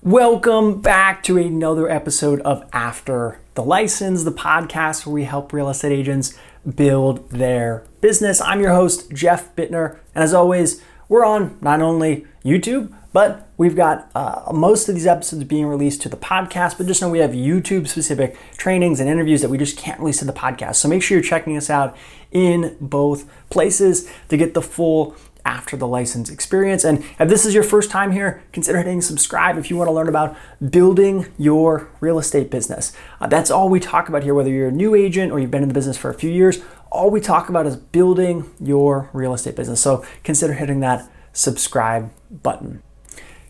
Welcome back to another episode of After the License, the podcast where we help real estate agents build their business. I'm your host, Jeff Buettner, and as always, we're on not only YouTube, but we've got most of these episodes being released to the podcast, but just know we have YouTube-specific trainings and interviews that we just can't release to the podcast. So make sure you're checking us out in both places to get the full After the License experience. And if this is your first time here, consider hitting subscribe if you want to learn about building your real estate business. That's all we talk about here, whether you're a new agent or you've been in the business for a few years. All we talk about is building your real estate business. So consider hitting that subscribe button.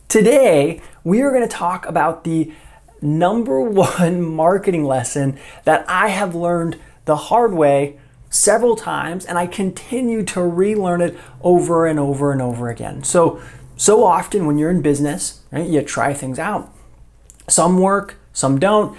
Today, we are going to talk about the number one marketing lesson that I have learned the hard way several times, and I continue to relearn it over and over and over again. So often when you're in business, right, you try things out. Some work, some don't.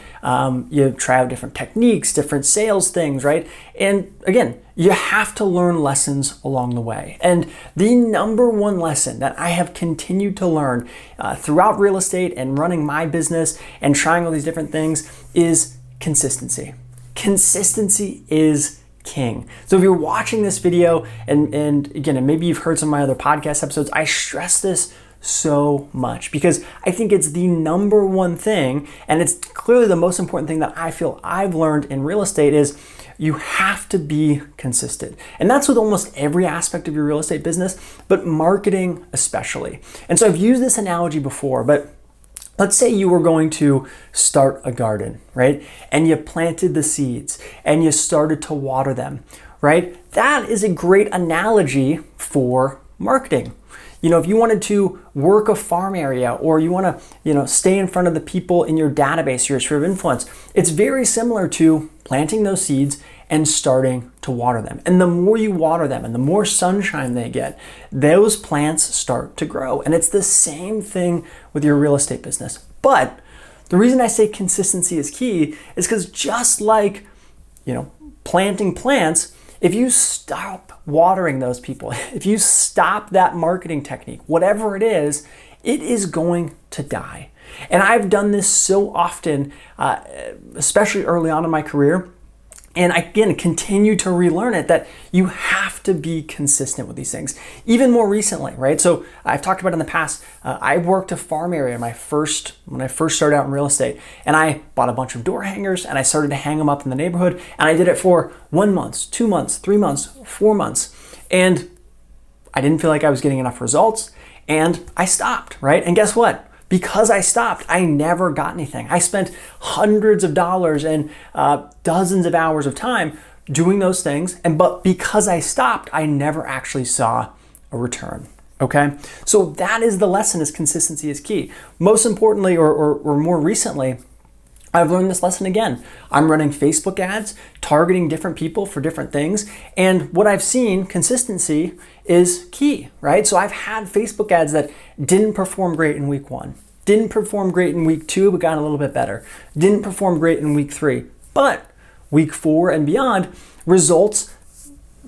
You try out different techniques, different sales things, right? And again, you have to learn lessons along the way. And the number one lesson that I have continued to learn throughout real estate and running my business and trying all these different things is consistency. Consistency is king. So if you're watching this video and again, and maybe you've heard some of my other podcast episodes, I stress this so much because I think it's the number one thing, and it's clearly the most important thing that I feel I've learned in real estate is you have to be consistent. And that's with almost every aspect of your real estate business, but marketing especially. And so I've used this analogy before, but let's say you were going to start a garden, right? And you planted the seeds and you started to water them, right? That is a great analogy for marketing. You know, if you wanted to work a farm area or you want to, stay in front of the people in your database, your sphere of influence, it's very similar to planting those seeds and starting to water them. And the more you water them and the more sunshine they get, those plants start to grow. And it's the same thing with your real estate business. But the reason I say consistency is key is because just like, planting plants, if you stop watering those people, if you stop that marketing technique, whatever it is going to die. And I've done this so often, especially early on in my career. And again, continue to relearn it, that you have to be consistent with these things. Even more recently, right? So I've talked about in the past, I worked a farm area when I first started out in real estate, and I bought a bunch of door hangers and I started to hang them up in the neighborhood. And I did it for 1 month, 2 months, 3 months, 4 months. And I didn't feel like I was getting enough results, and I stopped, right? And guess what? Because I stopped, I never got anything. I spent hundreds of dollars and dozens of hours of time doing those things. But because I stopped, I never actually saw a return. Okay? So that is the lesson, is consistency is key. Most importantly, or more recently, I've learned this lesson again. I'm running Facebook ads, targeting different people for different things. And what I've seen, consistency is key, right? So I've had Facebook ads that didn't perform great in week 1, didn't perform great in week 2, but got a little bit better, didn't perform great in week 3, but week 4 and beyond, results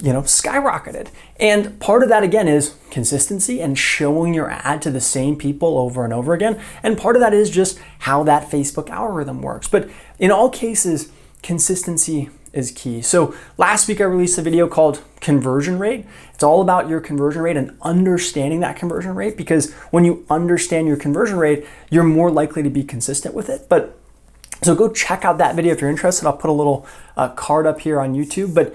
skyrocketed. And part of that, again, is consistency and showing your ad to the same people over and over again. And part of that is just how that Facebook algorithm works. But in all cases, consistency is key. So last week I released a video called Conversion Rate. It's all about your conversion rate and understanding that conversion rate, because when you understand your conversion rate, you're more likely to be consistent with it. So go check out that video if you're interested. I'll put a little card up here on YouTube. But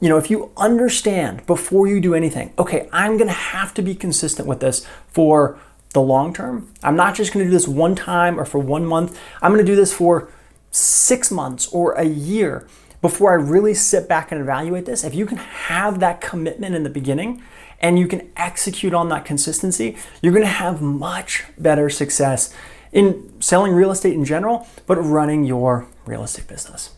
if you understand before you do anything, okay, I'm gonna have to be consistent with this for the long term. I'm not just gonna do this one time or for 1 month. I'm gonna do this for 6 months or a year before I really sit back and evaluate this. If you can have that commitment in the beginning and you can execute on that consistency, you're gonna have much better success in selling real estate in general, but running your real estate business.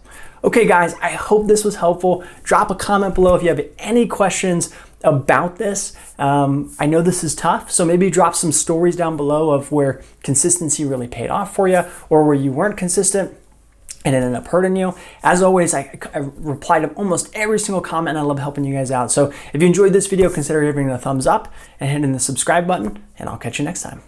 Okay, guys, I hope this was helpful. Drop a comment below if you have any questions about this. I know this is tough, so maybe drop some stories down below of where consistency really paid off for you or where you weren't consistent and it ended up hurting you. As always, I reply to almost every single comment, and I love helping you guys out. So if you enjoyed this video, consider giving it a thumbs up and hitting the subscribe button, and I'll catch you next time.